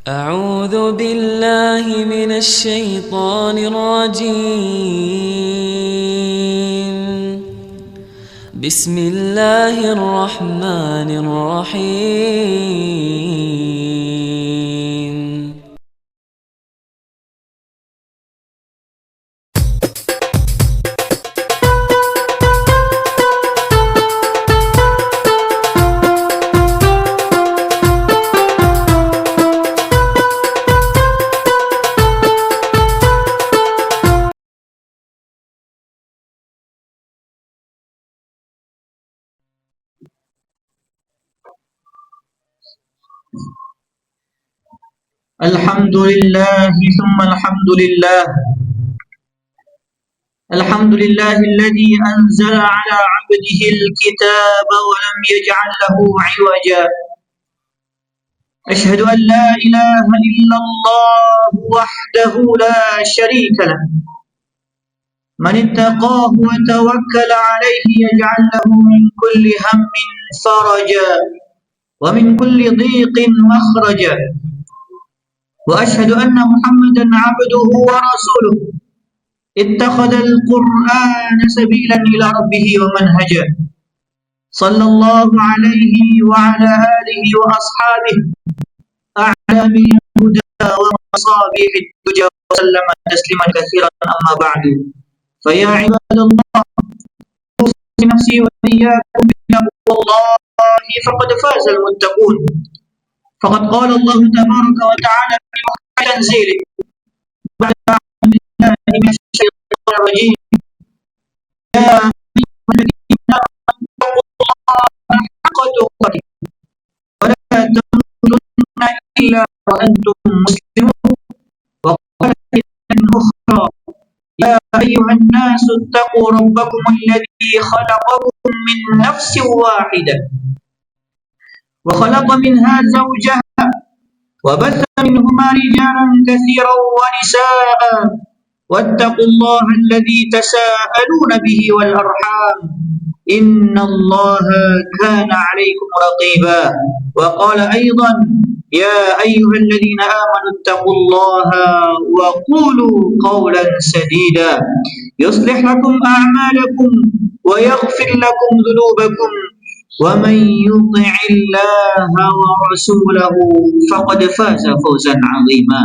أعوذ بالله من الشيطان الرجيم. بسم الله الرحمن الرحيم. الحمد لله ثم الحمد لله. الحمد لله الذي أنزل على عبده الكتاب ولم يجعل له عوجا. أشهد أن لا إله إلا الله وحده لا شريك له. من اتقاه وتوكل عليه يجعل له من كل هم فرجا ومن كل ضيق مخرجا. وأشهد أن محمدا عبده ورسوله اتخذ القرآن سبيلا إلى ربه ومنهجا. صلى الله عليه وعلى آله وأصحابه أعلام الهدى ومصابيح الدجى وسلم تسليما كثيرا. أما بعد، فيا عباد الله، أوصي نفسي وإياكم بتقوى الله فقد فاز المتقون. فقد قال الله تبارك وتعالى في محكم تنزيله بعد أعوذ بالله من الشيطان الرجيم: يا أيها الذين آمنوا اتقوا الله حق تقاته ولا تموتن إلا وأنتم مسلمون. وقال في آية أخرى: يا أيها الناس اتقوا ربكم الذي خلقكم من نفس واحدة وخلق منها زوجها وبث منهما رجالا كثيرا ونساء واتقوا الله الذي تساءلون به والأرحام إن الله كان عليكم رقيبا. وقال أيضا: يا أيها الذين آمنوا اتقوا الله وقولوا قولا سديدا يصلح لكم أعمالكم ويغفر لكم ذنوبكم ومن يطع الله ورسوله فقد فاز فوزا عظيما.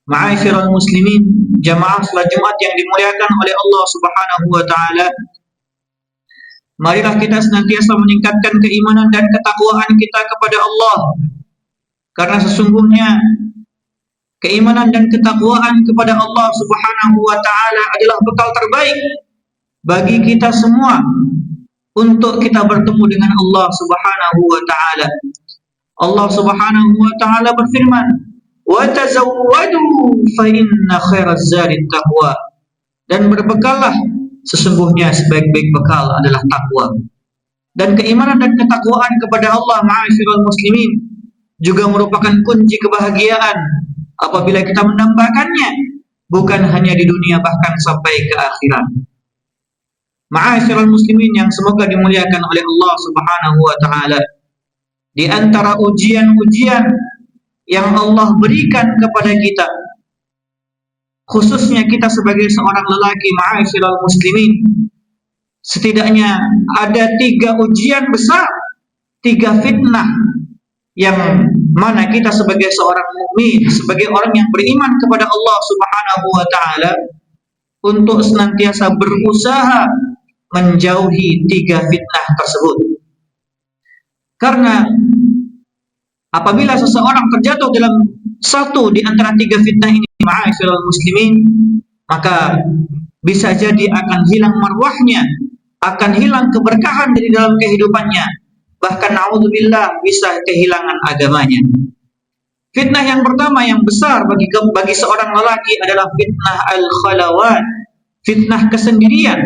Ma'asyiral muslimin, jamaah salat Jumat yang dimuliakan oleh Allah Subhanahu wa taala, marilah kita senantiasa meningkatkan keimanan dan ketakwaan kita kepada Allah, karena sesungguhnya keimanan dan ketakwaan kepada Allah Subhanahu wa taala adalah bekal terbaik bagi kita semua untuk kita bertemu dengan Allah Subhanahu wa taala. Allah Subhanahu wa taala berfirman: "Wa tazawwadu fa inna khairaz zadit taqwa." Dan berbekallah, sesungguhnya sebaik-baik bekal adalah takwa. Dan keimanan dan ketakwaan kepada Allah, ma'asyiral muslimin, juga merupakan kunci kebahagiaan apabila kita menambahkannya, bukan hanya di dunia bahkan sampai ke akhirat. Ma'asyiral muslimin yang semoga dimuliakan oleh Allah Subhanahu wa taala, di antara ujian-ujian yang Allah berikan kepada kita, khususnya kita sebagai seorang lelaki, ma'asyiral muslimin, setidaknya ada 3 ujian besar, 3 fitnah yang mana kita sebagai seorang mukmin, sebagai orang yang beriman kepada Allah Subhanahu wa taala, untuk senantiasa berusaha menjauhi 3 fitnah tersebut. Karena apabila seseorang terjatuh dalam satu di antara 3 fitnah ini, ma'asyiral muslimin, maka bisa jadi akan hilang marwahnya, akan hilang keberkahan dari dalam kehidupannya, bahkan na'udzubillah bisa kehilangan agamanya. Fitnah yang pertama yang besar bagi seorang lelaki adalah fitnah al-khalawat, fitnah kesendirian.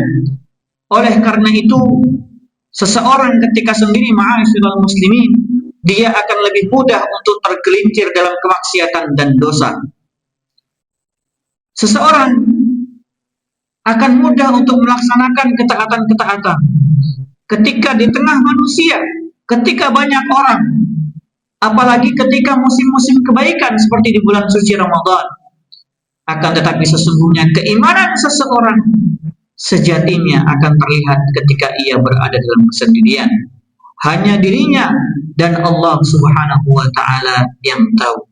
Oleh karena itu, seseorang ketika sendiri, ma'asyiral muslimin, dia akan lebih mudah untuk tergelincir dalam kemaksiatan dan dosa. Seseorang akan mudah untuk melaksanakan ketaatan-ketaatan ketika di tengah manusia, ketika banyak orang, apalagi ketika musim-musim kebaikan seperti di bulan suci Ramadan. Akan tetapi sesungguhnya keimanan seseorang sejatinya akan terlihat ketika ia berada dalam kesendirian. Hanya dirinya dan Allah Subhanahu wa taala yang tahu.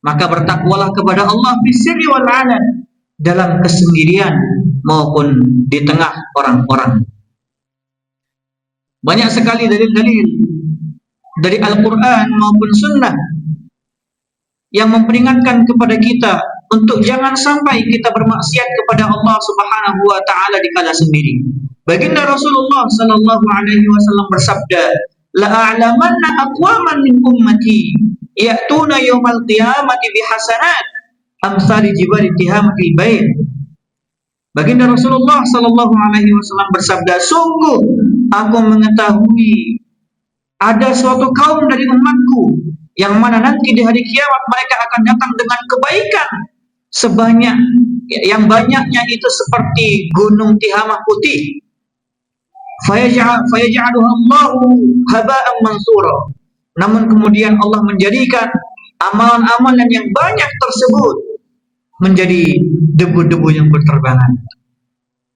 Maka bertakwalah kepada Allah fi sirri wal alan, dalam kesendirian maupun di tengah orang-orang. Banyak sekali dalil-dalil dari Al-Quran maupun Sunnah yang memperingatkan kepada kita untuk jangan sampai kita bermaksiat kepada Allah Subhanahu wa taala di kala sendiri. Baginda Rasulullah sallallahu alaihi wasallam bersabda, "La a'lamanna aqwaman min ummati ya'tuna yaumal qiyamati bihasanat amsali jibali tihamatil bair." Baginda Rasulullah sallallahu alaihi wasallam bersabda, "Sungguh aku mengetahui ada suatu kaum dari umatku yang mana nanti di hari kiamat mereka akan datang dengan kebaikan sebanyak yang banyaknya itu seperti gunung Tihamah putih. Fayaj'aluha Allahu haba'an mansura." Namun kemudian Allah menjadikan amalan-amalan yang banyak tersebut menjadi debu-debu yang berterbangan.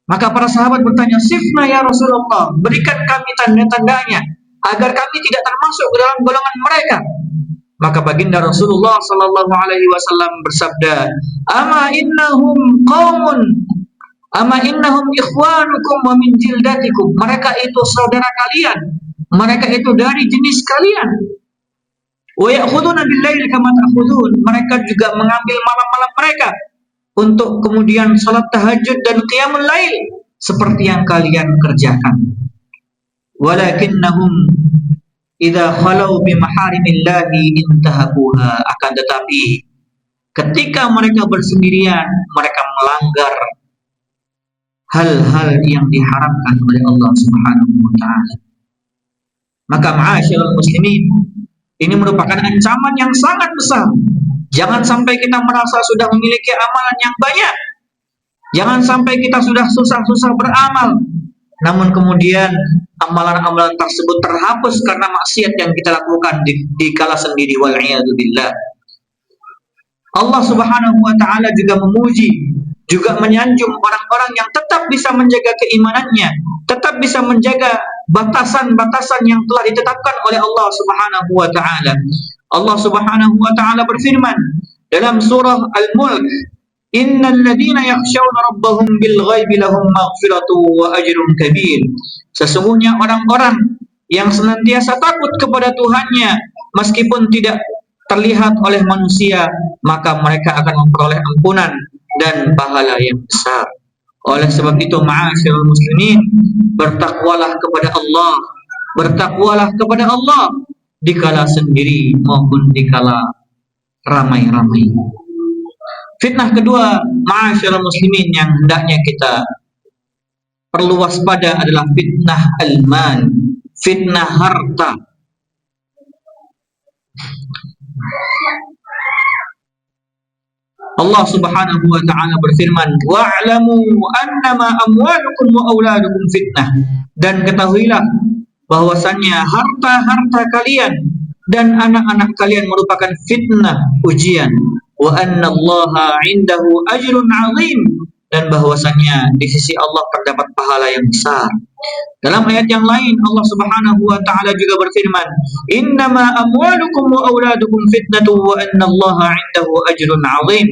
Maka para sahabat bertanya, "Sifna ya Rasulullah, berikan kami tanda-tandanya agar kami tidak termasuk ke dalam golongan mereka." Maka baginda Rasulullah sallallahu alaihi wasallam bersabda, "Ama innahum ikhwanukum wa min jildatikum." Mereka itu saudara kalian, mereka itu dari jenis kalian. Wa ya'khuduna bil-lail kama ta'khudun. Mereka juga mengambil malam-malam mereka untuk kemudian salat tahajud dan qiyamul lail seperti yang kalian kerjakan. Walakinnahum idza khalau bi maharimillahi intahakuha. Akan tetapi ketika mereka bersendirian, mereka melanggar hal-hal yang diharamkan oleh Allah Subhanahu wa taala. Maka ma'asyiral muslimin, ini merupakan ancaman yang sangat besar. Jangan sampai kita merasa sudah memiliki amalan yang banyak. Jangan sampai kita sudah susah-susah beramal, namun kemudian amalan-amalan tersebut terhapus karena maksiat yang kita lakukan di kala sendiri, wal iyadu billah. Allah Subhanahu wa taala juga memuji, juga menyanjung orang-orang yang tetap bisa menjaga keimanannya, tetap bisa menjaga batasan-batasan yang telah ditetapkan oleh Allah Subhanahu wa taala. Allah Subhanahu wa taala berfirman dalam surah Al-Mulk, "Innal ladzina yakhshawna rabbahum bil ghaibi lahum maghfiratu wa ajrun kabir." Sesungguhnya orang-orang yang senantiasa takut kepada Tuhannya meskipun tidak terlihat oleh manusia, maka mereka akan memperoleh ampunan dan pahala yang besar. Oleh sebab itu, ma'asyiral muslimin, bertakwalah kepada Allah, bertakwalah kepada Allah di kala sendiri maupun di kala ramai-ramai. Fitnah kedua, ma'asyiral muslimin, yang hendaknya kita perlu waspada adalah fitnah al-mal, fitnah harta. Allah Subhanahu wa taala berfirman, "Wa'lamu annama amwalukum wa auladukum fitnah." Dan ketahuilah bahwasannya harta-harta kalian dan anak-anak kalian merupakan fitnah, ujian. Wa annallaha 'indahu ajrun 'azim. Dan bahwasannya di sisi Allah terdapat pahala yang besar. Dalam ayat yang lain Allah Subhanahu wa taala juga berfirman, "Innama amwalukum wa auladukum fitnatu wa annallaha 'indahu ajrun 'azim."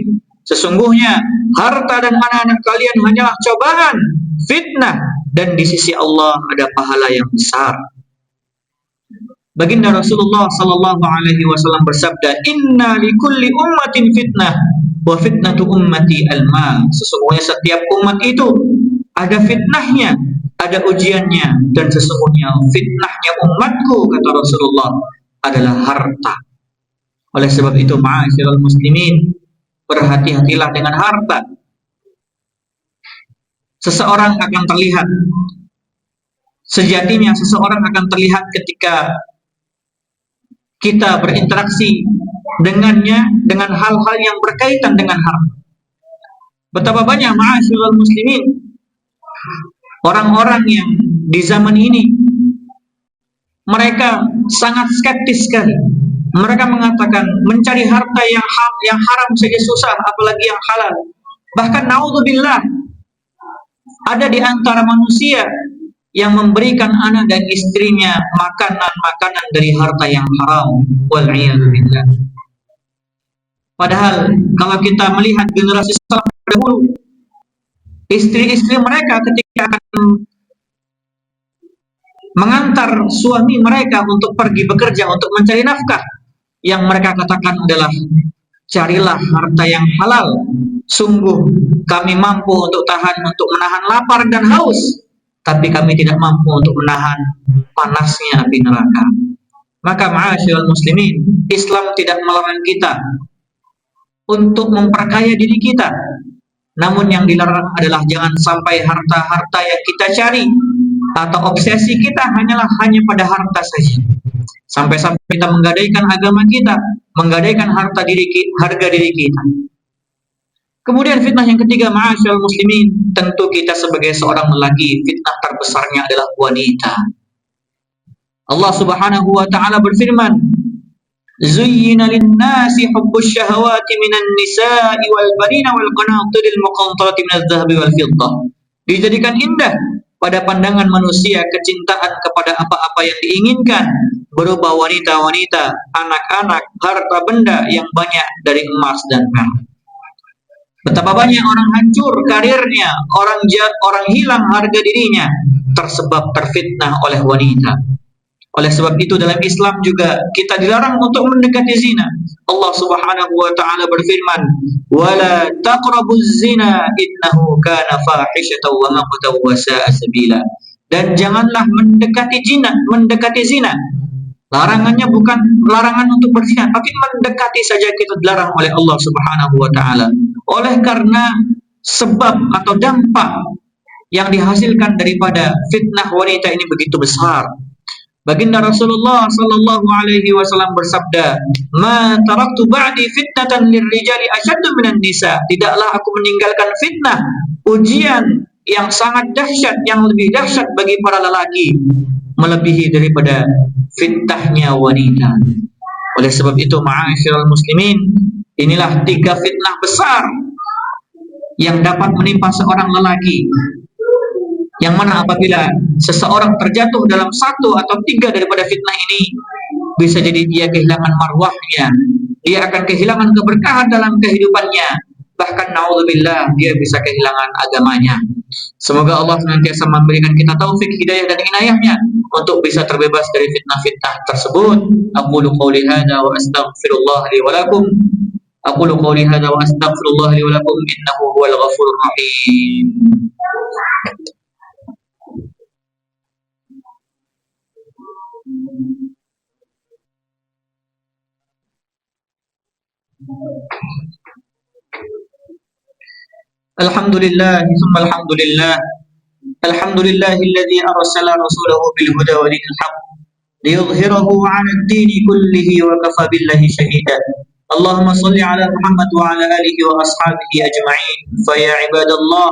Sesungguhnya harta dan anak-anak kalian hanyalah cobaan, fitnah, dan di sisi Allah ada pahala yang besar. Baginda Rasulullah sallallahu alaihi wasallam bersabda, "Inna likulli ummatin fitnah wa fitnatu ummati al-mal." Sesungguhnya setiap umat itu ada fitnahnya, ada ujiannya, dan sesungguhnya fitnahnya umatku, kata Rasulullah, adalah harta. Oleh sebab itu, ma'asyiral muslimin, berhati-hatilah dengan harta. Seseorang akan terlihat, sejatinya seseorang akan terlihat ketika kita berinteraksi dengannya dengan hal-hal yang berkaitan dengan harta. Betapa banyak ma'asyiral muslimin orang-orang yang di zaman ini mereka sangat skeptis sekali Mereka mengatakan mencari harta yang haram saja susah, apalagi yang halal. Bahkan naudzubillah, ada di antara manusia yang memberikan anak dan istrinya makanan-makanan dari harta yang haram. Wal'iyadzubillah. Padahal kalau kita melihat generasi salaf dahulu, istri-istri mereka ketika akan mengantar suami mereka untuk pergi bekerja untuk mencari nafkah, yang mereka katakan adalah carilah harta yang halal. Sungguh kami mampu untuk menahan lapar dan haus, tapi kami tidak mampu untuk menahan panasnya api neraka. Maka ma'asyiral muslimin, Islam tidak melarang kita untuk memperkaya diri kita. Namun yang dilarang adalah jangan sampai harta-harta yang kita cari atau obsesi kita hanya pada harta saja. Sampai-sampai kita menggadaikan agama kita, menggadaikan harga diri kita. Kemudian fitnah yang ketiga, ma'asyiral muslimin, tentu kita sebagai seorang lelaki, fitnah terbesarnya adalah wanita. Allah Subhanahu wa taala berfirman, "Zuyyina lin-nasi hubbus syahawati minan nisa'i wal banina wal qanatiril muqantarati minadh dhahabi wal fiddah." Dijadikan indah pada pandangan manusia kecintaan kepada apa-apa yang diinginkan, berupa wanita-wanita, anak-anak, harta benda yang banyak dari emas dan perak. Betapa banyak orang hancur karirnya, orang hilang harga dirinya tersebab terfitnah oleh wanita. Oleh sebab itu dalam Islam juga kita dilarang untuk mendekati zina. Allah Subhanahu wa taala berfirman, "Wala taqrabuz zina innahu kana fahishatan wa maqtan wa sa'a sabila." Dan janganlah mendekati zina. Larangannya bukan larangan untuk berzina, tapi mendekati saja kita dilarang oleh Allah Subhanahu wa taala. Oleh karena sebab atau dampak yang dihasilkan daripada fitnah wanita ini begitu besar. Baginda Rasulullah sallallahu alaihi wasallam bersabda, "Ma taraktu ba'di fitnatan lirrijali asyaddu minan nisa." Tidaklah aku meninggalkan fitnah, ujian yang sangat dahsyat, yang lebih dahsyat bagi para lelaki melebihi daripada fitnahnya wanita. Oleh sebab itu, ma'asyiral muslimin, inilah 3 fitnah besar yang dapat menimpa seorang lelaki, yang mana apabila seseorang terjatuh dalam 1 atau 3 daripada fitnah ini, bisa jadi dia kehilangan marwahnya, dia akan kehilangan keberkahan dalam kehidupannya, bahkan naudzubillah dia bisa kehilangan agamanya. Semoga Allah senantiasa memberikan kita taufik, hidayah dan inayahnya untuk bisa terbebas dari fitnah-fitnah tersebut. Aqulu qouli hadza wa astaghfirullah li wa lakum. Aqulu qouli hadza wa astaghfirullah li wa lakum innahu huwal ghafurur rahim. Alhamdulillah, thumma alhamdulillah. Alhamdulillahilladzi arsala rasulahu bil huda wa dinil haqq liyudhhirahu 'ala ad-dini kullihi wa kafa billahi shahida. Allahumma shalli 'ala Muhammad wa 'ala alihi wa ashabihi ajma'in. Fa ya ibadallah,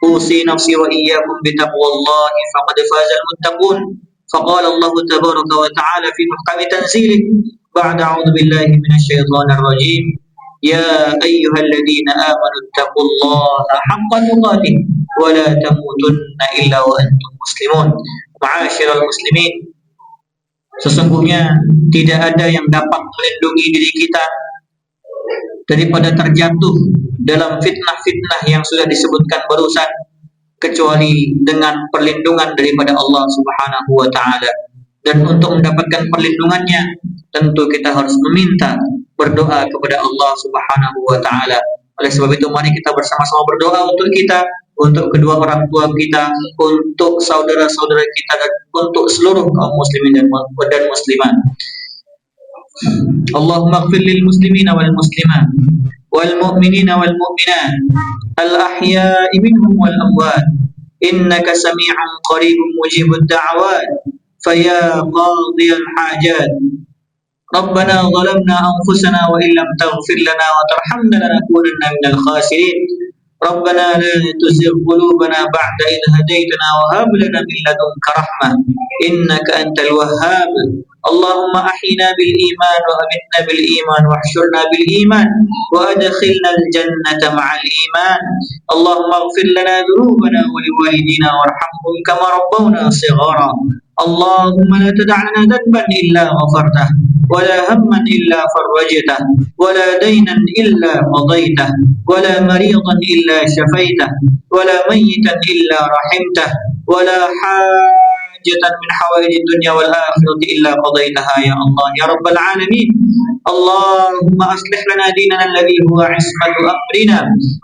usi nafsi wa iyyakum bi taqwallahi faqad fazal muttaqun. Faqala Allah tabaraka wa ta'ala fi muhkami tanzilih ba'da a'udzu billahi minasy syaithanir rajim. Ya ayyuhalladzina amanu taqullaha haqqa tuqatih wa la tamutunna illa wa antum muslimun. Ma'asyiral muslimin, sesungguhnya tidak ada yang dapat melindungi diri kita daripada terjatuh dalam fitnah-fitnah yang sudah disebutkan barusan, kecuali dengan perlindungan daripada Allah Subhanahu wa taala. Dan untuk mendapatkan perlindungannya, tentu kita harus meminta, berdoa kepada Allah Subhanahu wa taala. Oleh sebab itu, mari kita bersama-sama berdoa untuk kita, untuk kedua orang tua kita, untuk saudara-saudara kita, dan untuk seluruh kaum muslimin dan muslimat. Allahumma ighfir lil muslimina wal muslimat wal mu'minina wal mu'minat al ahya'i minhum wal amwat innaka sami'un qaribun mujibud da'awat faya qadiyal hajat. Rabbana zalamna anfusana wa illam taghfir lana wa tarhamna lanakunanna minal khasirin. ربنا لا تزغ قلوبنا بعد إذ هديتنا وهب لنا من لدنك رحمة إنك أنت الوهاب اللهم أحينا بالإيمان وأمتنا بالإيمان واحشرنا بالإيمان وأدخلنا الجنة مع الإيمان اللهم اغفر لنا ذنوبنا ولوالدينا وارحمهم كما ربونا صغارا اللهم لا تدع لنا ذنبا إلا غفرته ولا هما إلا فرجته ولا دينا إلا قضيته ولا مريضا إلا شفيته ولا ميتا إلا رحمته ولا حاجة من حوائج الدنيا والآخرة إلا قضيتها يا الله يا رب العالمين اللهم أصلح لنا ديننا الذي هو عصمة أمرنا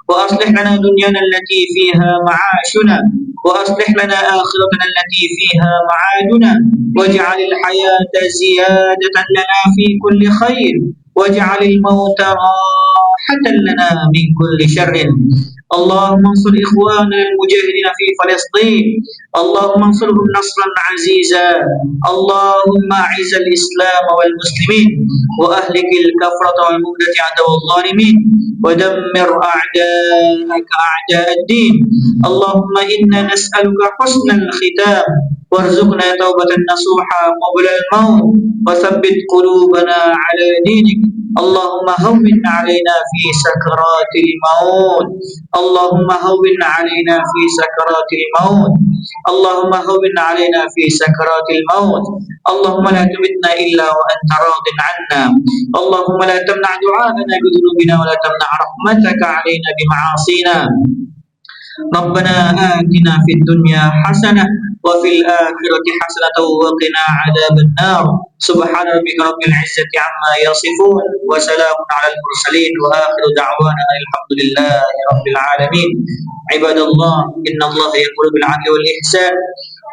وأصلح لنا دنيانا التي فيها معاشنا وأصلح لنا آخرتنا التي فيها معادنا واجعل الحياة زيادة لنا في كل خير واجعل الموت راحة لنا من كل شر اللهم انصر إخواننا المجاهدين في فلسطين اللهم انصرهم نصرا عزيزا اللهم أعز الإسلام والمسلمين وأهلك الكفرة والمبتدعة عدو الظالمين ودمر أعداءك أعداء الدين اللهم إنا نسألك حسن الختام وارزقنا توبة نصوحا قبل الموت وثبت قلوبنا على دينك اللهم هون علينا في سكرات الموت اللهم هون علينا في سكرات الموت اللهم هون علينا في سكرات الموت اللهم لا تمتنا إلا وأنت راض عنا اللهم لا تمنع دعاءنا بذنوبنا ولا تمنع رحمتك علينا بمعاصينا ربنا آتنا في الدنيا حسنة وفي الآخرة حسنة وقنا عذاب النار سبحان ربك رب العزة عما يصفون وسلام على المرسلين وآخر دعوانا الحمد لله رب العالمين عباد الله إن الله يأمر بالعدل والإحسان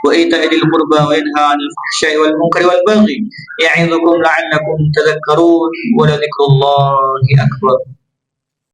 وإيتاء ذي القربى وينهى عن الفحشاء والمنكر والبغي يعظكم لعلكم تذكرون ولذكر الله أكبر